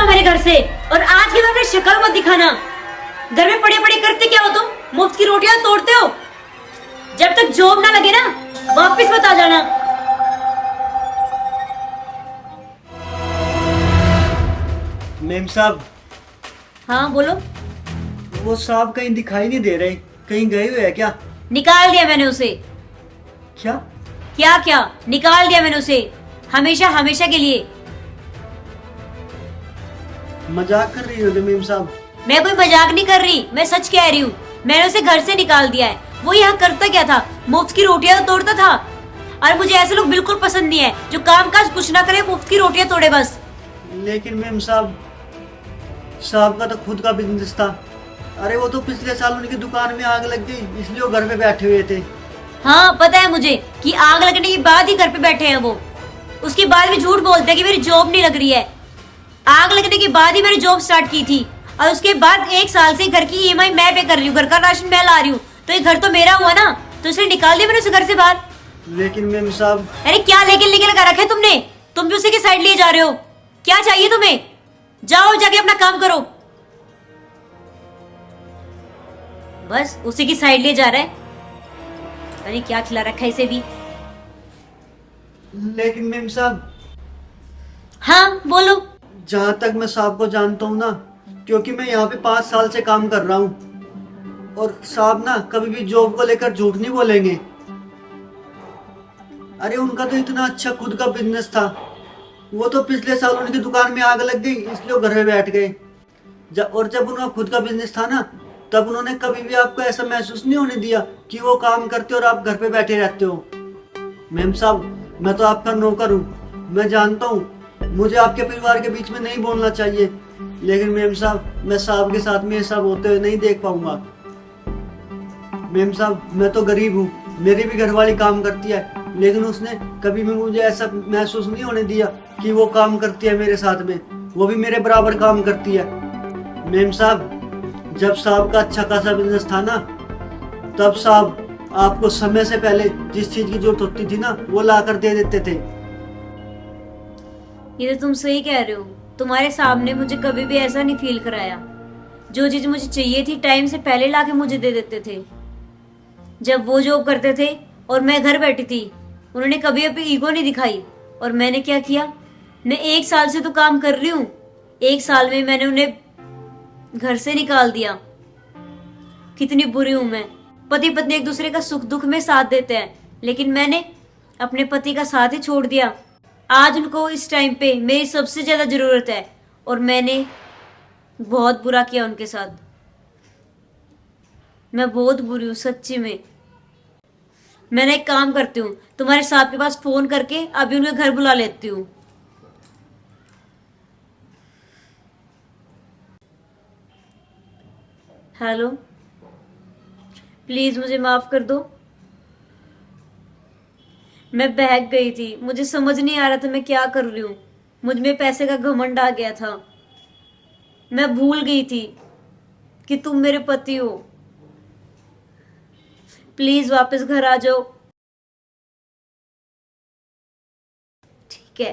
जाओ मेरे घर से, और आज के बाद शक्ल मत दिखाना। घर में पड़े पड़े करते क्या हो तुम? मुफ्त की रोटियां तोड़ते हो। जब तक जॉब ना लगे ना, वापस मत आ जाना। मेम साहब, हाँ बोलो। वो साहब कहीं दिखाई नहीं दे रहे, कहीं गए हुए हैं क्या? निकाल दिया मैंने उसे। क्या? क्या क्या निकाल दिया मैंने उसे, हमेशा हमेशा के लिए। मजाक कर रही हो क्या मेम साहब? मैं कोई मजाक नहीं कर रही, मैं सच कह रही हूँ। मैंने उसे घर से निकाल दिया है। वो यहाँ करता क्या था? मुफ्त की रोटियां तो तोड़ता था। और मुझे ऐसे लोग बिल्कुल पसंद नहीं है जो काम काज कुछ ना करे, मुफ्त की रोटियां तोड़े बस। लेकिन मेम साहब, साहब का तो खुद का बिजनेस था। अरे वो तो पिछले साल उनकी दुकान में आग लग गई, इसलिए वो घर पे बैठे हुए थे। हाँ पता है मुझे कि आग लगने के बाद ही घर पे बैठे हैं वो। उसके बाद भी झूठ बोलते हैं कि मेरी जॉब नहीं लग रही है। आग लगने के बाद ही मैंने जॉब स्टार्ट की थी, और उसके बाद 1 साल से घर की ईएमआई मैं पे कर रही हूँ, घर का राशन मैं ला रही हूँ। तो ये घर तो मेरा हुआ ना, तो इसलिए निकाल दिया मैंने उसे घर से बाहर। लेकिन मेम साहब, अरे क्या लेकिन लेकिन लगा रखा है तुमने? तुम भी उसी की साइड लिए जा रहे हो। क्या चाहिए तुम्हें? जाओ जाके अपना काम करो। बस उसी की साइड लिए जा रहा है। अरे क्या खिला रखा है इसे भी। लेकिन मेम साहब, हाँ बोलो। जहाँ तक मैं साहब को जानता हूँ ना, क्योंकि मैं यहाँ पे 5 साल से काम कर रहा हूँ, और साहब ना कभी भी जॉब को लेकर झूठ नहीं बोलेंगे। अरे उनका तो इतना अच्छा खुद का बिजनेस था। वो तो पिछले साल उनकी दुकान में आग लग गई, इसलिए वो घर में बैठ गए। और जब उनका खुद का बिजनेस था ना, तब उन्होंने कभी भी आपको ऐसा महसूस नहीं होने दिया कि वो काम करते हो और आप घर पे बैठे रहते हो। मैम साहब, मैं तो आपका नौकर हूँ, मैं जानता हूँ मुझे आपके परिवार के बीच में नहीं बोलना चाहिए, लेकिन मैम साहब, मैं साहब के साथ में ये सब होते हुए नहीं देख पाऊंगा। मैम साहब, मैं तो गरीब हूँ, मेरी भी घरवाली काम करती है, लेकिन उसने कभी भी मुझे ऐसा महसूस नहीं होने दिया कि वो काम करती है मेरे साथ में। वो भी मेरे बराबर काम करती है। मैम साहब, जब साहब का अच्छा खासा बिजनेस था ना, तब साहब आपको समय से पहले जिस चीज की जरूरत होती थी ना, वो ला कर दे देते थे। ये तो तुम सही कह रहे हो। तुम्हारे सामने मुझे कभी भी ऐसा नहीं फील कराया। जो चीज मुझे चाहिए थी टाइम से पहले लाके मुझे दे देते थे। जब वो जॉब करते थे और मैं घर बैठी थी, उन्होंने कभी अपनी ईगो नहीं दिखाई। और मैंने क्या किया? मैं 1 साल से तो काम कर रही हूँ, 1 साल में मैंने उन्हें घर से निकाल दिया। कितनी बुरी हूं मैं। पति पत्नी एक दूसरे का सुख दुख में साथ देते हैं, लेकिन मैंने अपने पति का साथ ही छोड़ दिया। आज उनको इस टाइम पे मेरी सबसे ज्यादा जरूरत है, और मैंने बहुत बुरा किया उनके साथ। मैं बहुत बुरी हूँ सच्ची में। मैंने एक काम करती हूँ, तुम्हारे साहब के पास फोन करके अभी उनके घर बुला लेती हूँ। हेलो, प्लीज मुझे माफ कर दो। मैं बहक गई थी, मुझे समझ नहीं आ रहा था मैं क्या कर रही हूँ। मुझ में पैसे का घमंड आ गया था। मैं भूल गई थी कि तुम मेरे पति हो। प्लीज वापस घर आ जाओ। ठीक है।